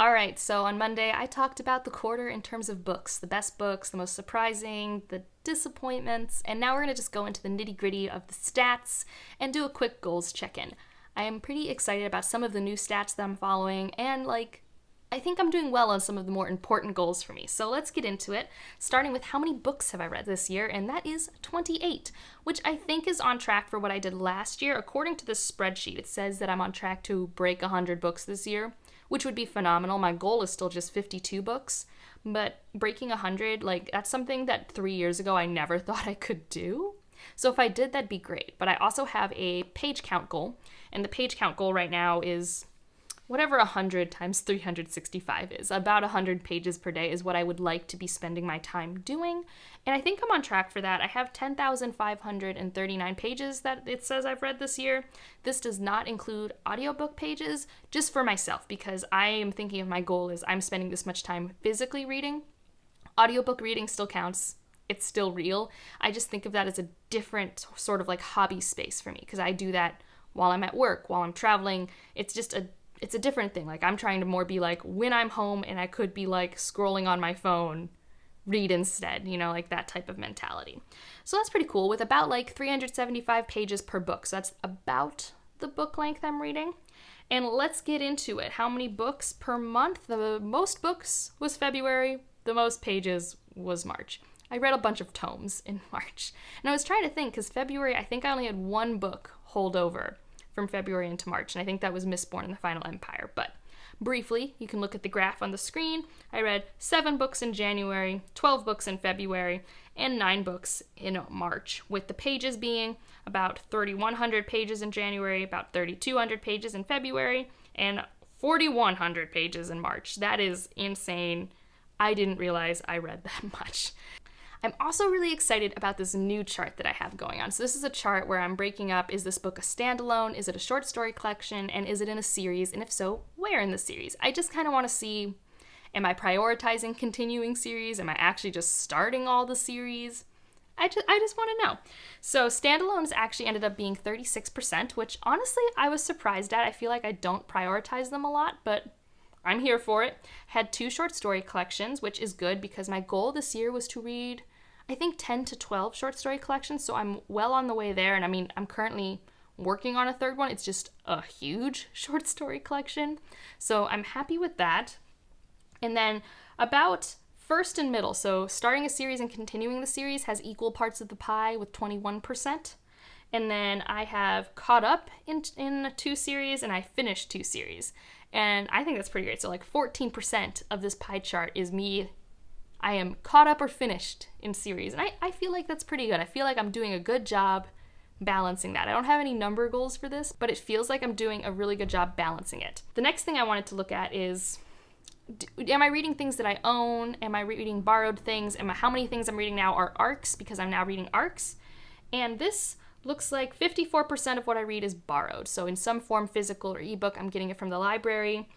All right, so on Monday, I talked about the quarter in terms of books, the best books, the most surprising, the disappointments, and now we're going to just go into the nitty-gritty of the stats and do a quick goals check-in. I am pretty excited about some of the new stats that I'm following, and I think I'm doing well on some of the more important goals for me. So let's get into it, starting with how many books have I read this year, and that is 28, which I think is on track for what I did last year. According to this spreadsheet, it says that I'm on track to break 100 books this year, which would be phenomenal. My goal is still just 52 books, but breaking 100, that's something that 3 years ago I never thought I could do. So if I did, that'd be great. But I also have a page count goal, and the page count goal right now is whatever 100 times 365 is. About 100 pages per day is what I would like to be spending my time doing, and I think I'm on track for that. I have 10,539 pages that it says I've read this year. This does not include audiobook pages, just for myself, because I am thinking of my goal is I'm spending this much time physically reading. Audiobook reading still counts. It's still real. I just think of that as a different sort of hobby space for me, because I do that while I'm at work, while I'm traveling. It's a different thing. I'm trying to more be when I'm home and I could be scrolling on my phone, read instead, that type of mentality. So that's pretty cool, with about 375 pages per book. So that's about the book length I'm reading. And let's get into it. How many books per month? The most books was February. The most pages was March. I read a bunch of tomes in March. And I was trying to think, because February, I think I only had one book hold over from February into March, and I think that was Mistborn and the Final Empire. But briefly, you can look at the graph on the screen. I read 7 books in January, 12 books in February, and 9 books in March, with the pages being about 3,100 pages in January, about 3,200 pages in February, and 4,100 pages in March. That is insane. I didn't realize I read that much. I'm also really excited about this new chart that I have going on. So this is a chart where I'm breaking up, is this book a standalone, is it a short story collection, and is it in a series, and if so, where in the series? I just kind of want to see, am I prioritizing continuing series? Am I actually just starting all the series? I just want to know. So standalones actually ended up being 36%, which honestly I was surprised at. I feel like I don't prioritize them a lot, but I'm here for it. Had 2 short story collections, which is good because my goal this year was to read, I think, 10 to 12 short story collections, so I'm well on the way there. And I mean, I'm currently working on a 3rd one. It's just a huge short story collection, so I'm happy with that. And then about first and middle, so starting a series and continuing the series has equal parts of the pie with 21%. And then I have caught up in 2 series, and I finished 2 series. And I think that's pretty great. So 14% of this pie chart is me. I am caught up or finished in series. And I feel like that's pretty good. I feel like I'm doing a good job balancing that. I don't have any number goals for this, but it feels like I'm doing a really good job balancing it. The next thing I wanted to look at is, am I reading things that I own? Am I reading borrowed things? How many things I'm reading now are ARCs, because I'm now reading ARCs. And this looks like 54% of what I read is borrowed. So in some form, physical or ebook, I'm getting it from the library.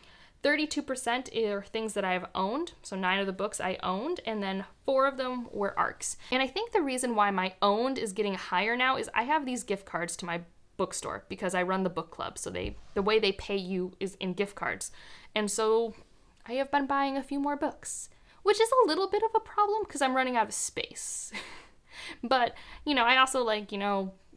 32% are things that I have owned. So 9 of the books I owned, and then 4 of them were ARCs. And I think the reason why my owned is getting higher now is I have these gift cards to my bookstore because I run the book club. So the way they pay you is in gift cards. And so I have been buying a few more books, which is a little bit of a problem because I'm running out of space. But, I also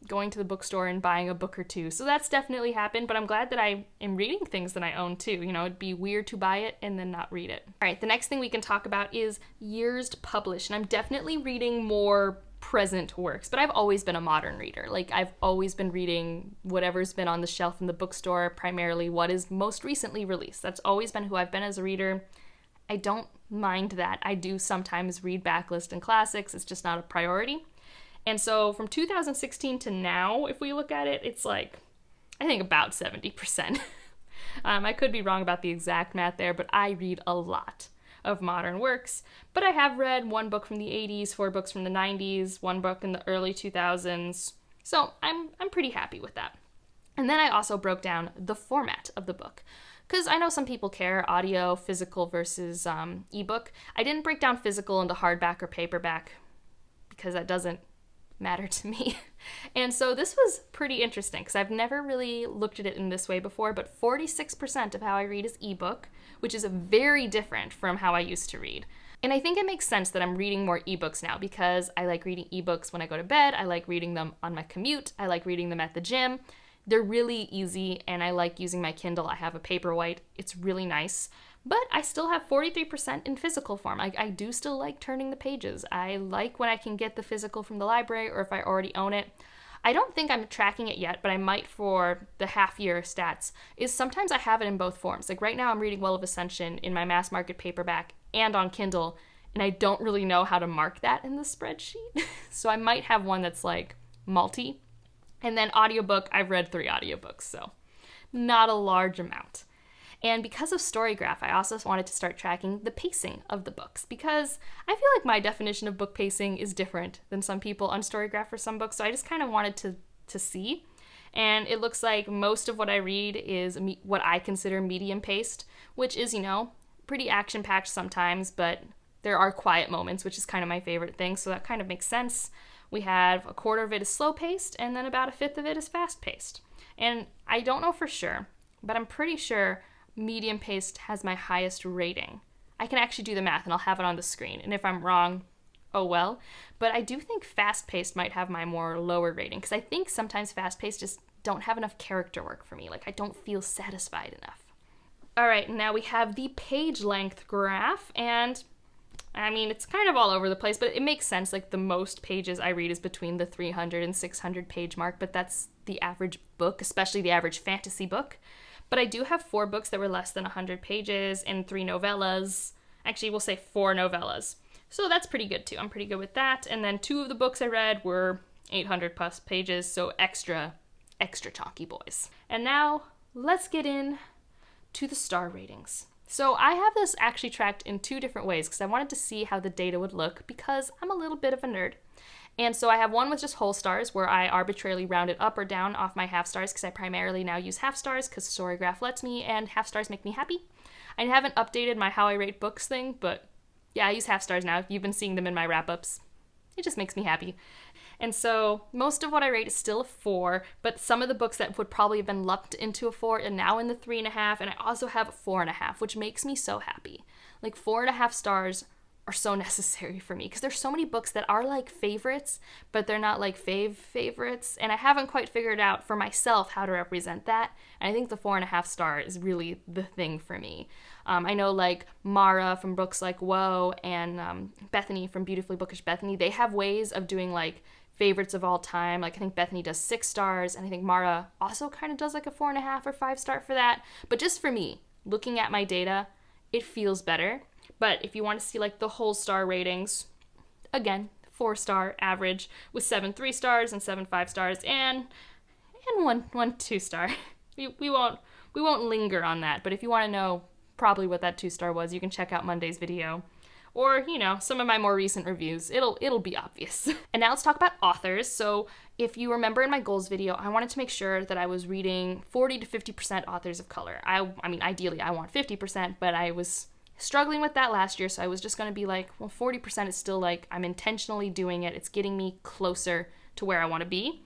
going to the bookstore and buying a book or 2. So that's definitely happened, but I'm glad that I am reading things that I own too. It'd be weird to buy it and then not read it. All right, the next thing we can talk about is years published. And I'm definitely reading more present works, but I've always been a modern reader. I've always been reading whatever's been on the shelf in the bookstore, primarily what is most recently released. That's always been who I've been as a reader. I don't mind that. I do sometimes read backlist and classics. It's just not a priority. And so from 2016 to now, if we look at it, it's I think about 70%. I could be wrong about the exact math there, but I read a lot of modern works. But I have read 1 book from the 80s, 4 books from the 90s, 1 book in the early 2000s. So I'm pretty happy with that. And then I also broke down the format of the book, because I know some people care, audio, physical versus ebook. I didn't break down physical into hardback or paperback because that doesn't matter to me. And so this was pretty interesting because I've never really looked at it in this way before, but 46% of how I read is ebook, which is very different from how I used to read. And I think it makes sense that I'm reading more ebooks now because I like reading ebooks when I go to bed, I like reading them on my commute, I like reading them at the gym. They're really easy, and I like using my Kindle. I have a Paperwhite. It's really nice. But I still have 43% in physical form. I do still like turning the pages. I like when I can get the physical from the library or if I already own it. I don't think I'm tracking it yet, but I might for the half-year stats, is sometimes I have it in both forms. Like right now I'm reading Well of Ascension in my mass market paperback and on Kindle, and I don't really know how to mark that in the spreadsheet. So I might have one that's like multi. And then audiobook, I've read 3 audiobooks, so not a large amount. And because of Storygraph, I also wanted to start tracking the pacing of the books because I feel like my definition of book pacing is different than some people on Storygraph for some books, so I just kind of wanted to see. And it looks like most of what I read is what I consider medium paced, which is, pretty action-packed sometimes, but there are quiet moments, which is kind of my favorite thing, so that kind of makes sense. We have a quarter of it is slow-paced, and then about a fifth of it is fast-paced. And I don't know for sure, but I'm pretty sure medium-paced has my highest rating. I can actually do the math, and I'll have it on the screen. And if I'm wrong, oh well. But I do think fast-paced might have my more lower rating, because I think sometimes fast-paced just don't have enough character work for me. Like, I don't feel satisfied enough. All right, now we have the page length graph, and I mean, it's kind of all over the place, but it makes sense. Like, the most pages I read is between the 300 and 600 page mark, but that's the average book, especially the average fantasy book. But I do have 4 books that were less than 100 pages and 3 novellas. Actually, we'll say 4 novellas. So that's pretty good, too. I'm pretty good with that. And then 2 of the books I read were 800 plus pages, so extra chalky boys. And now, let's get in to the star ratings. So I have this actually tracked in 2 different ways because I wanted to see how the data would look because I'm a little bit of a nerd. And so I have one with just whole stars where I arbitrarily round it up or down off my half stars because I primarily now use half stars because Storygraph lets me and half stars make me happy. I haven't updated my how I rate books thing, but yeah, I use half stars now. You've been seeing them in my wrap-ups. It just makes me happy. And so most of what I rate is still a 4, but some of the books that would probably have been lumped into a 4 are now in the 3.5, and I also have a 4.5, which makes me so happy. Like 4.5 stars are so necessary for me because there's so many books that are like favorites, but they're not like favorites, and I haven't quite figured out for myself how to represent that. And I think the 4.5 star is really the thing for me. I know like Mara from books like Woe and Bethany from Beautifully Bookish Bethany, they have ways of doing like favorites of all time. Like I think Bethany does 6 stars, and I think Mara also kind of does like a 4.5 or 5 star for that. But just for me, looking at my data, it feels better. But if you want to see like the whole star ratings, again, 4-star average with 7 3-stars and 7 5-stars and one 2-star. We won't linger on that. But if you want to know probably what that 2-star was, you can check out Monday's video. Or, some of my more recent reviews. It'll be obvious. And now let's talk about authors. So if you remember in my goals video, I wanted to make sure that I was reading 40 to 50% authors of color. I mean, ideally I want 50%, but I was struggling with that last year, so I was just going to be like, well, 40% is still like, I'm intentionally doing it. It's getting me closer to where I want to be.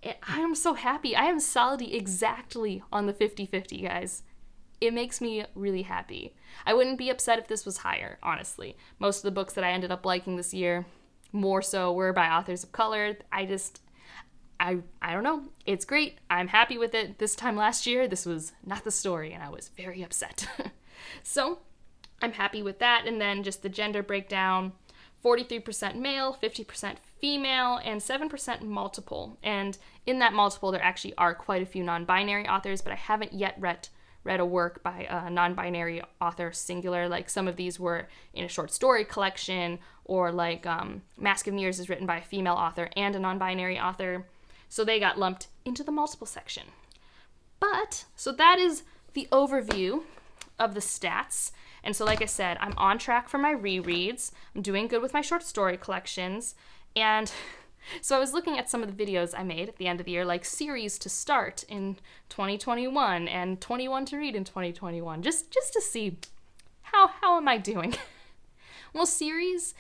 And I am so happy. I am solidly exactly on the 50-50, guys. It makes me really happy. I wouldn't be upset if this was higher, honestly. Most of the books that I ended up liking this year, more so, were by authors of color. I don't know. It's great. I'm happy with it. This time last year, this was not the story, and I was very upset. So, I'm happy with that. And then just the gender breakdown, 43% male, 50% female, and 7% multiple. And in that multiple, there actually are quite a few non-binary authors, but I haven't yet read a work by a non-binary author singular. Like some of these were in a short story collection, or like Mask of Mirrors is written by a female author and a non-binary author. So they got lumped into the multiple section. So that is the overview of the stats. And so like I said, I'm on track for my rereads. I'm doing good with my short story collections. And so I was looking at some of the videos I made at the end of the year, like series to start in 2021 and 21 to read in 2021, just to see how am I doing. Well, series,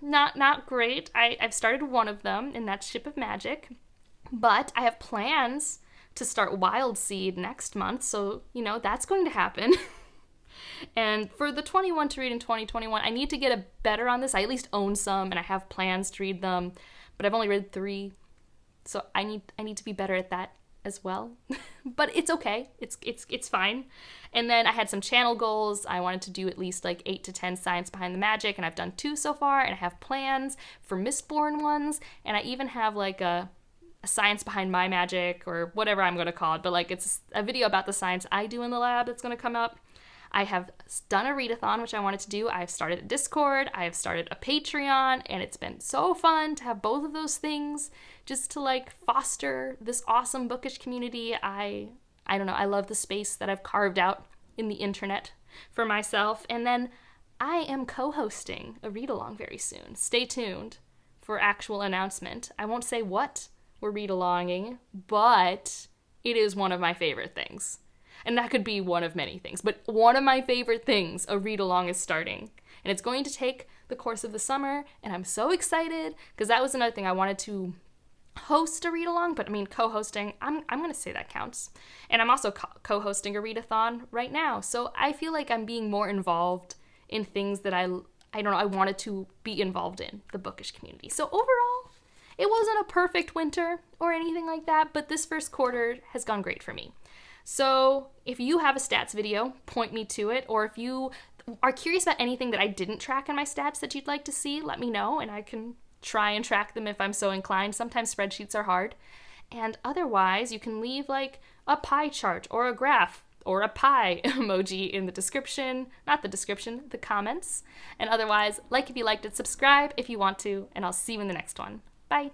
Not great. I've started one of them, and that's Ship of Magic. But I have plans to start Wild Seed next month, so, that's going to happen. And for the 21 to read in 2021, I need to get a better on this. I at least own some, and I have plans to read them, but I've only read 3, so I need to be better at that as well. But it's okay. It's fine. And then I had some channel goals. I wanted to do at least like 8 to 10 Science Behind the Magic, and I've done 2 so far, and I have plans for Mistborn ones, and I even have like a Science Behind My Magic, or whatever I'm going to call it, but like it's a video about the science I do in the lab that's going to come up. I have done a readathon, which I wanted to do. I've started a Discord, I have started a Patreon, and it's been so fun to have both of those things just to like foster this awesome bookish community. I don't know, I love the space that I've carved out in the internet for myself. And then I am co-hosting a read-along very soon. Stay tuned for actual announcement. I won't say what we're read-alonging, but it is one of my favorite things. And that could be one of many things, but one of my favorite things, a read-along, is starting. And it's going to take the course of the summer, and I'm so excited, because that was another thing. I wanted to host a read-along, but I mean, co-hosting, I'm going to say that counts. And I'm also co-hosting a readathon right now, so I feel like I'm being more involved in things that I don't know, I wanted to be involved in, the bookish community. So overall, it wasn't a perfect winter or anything like that, but this first quarter has gone great for me. So if you have a stats video, point me to it, or if you are curious about anything that I didn't track in my stats that you'd like to see, let me know, and I can try and track them if I'm so inclined. Sometimes spreadsheets are hard. And otherwise, you can leave like a pie chart or a graph or a pie emoji in the description, not the description, the comments. And otherwise, like if you liked it, subscribe if you want to, and I'll see you in the next one. Bye.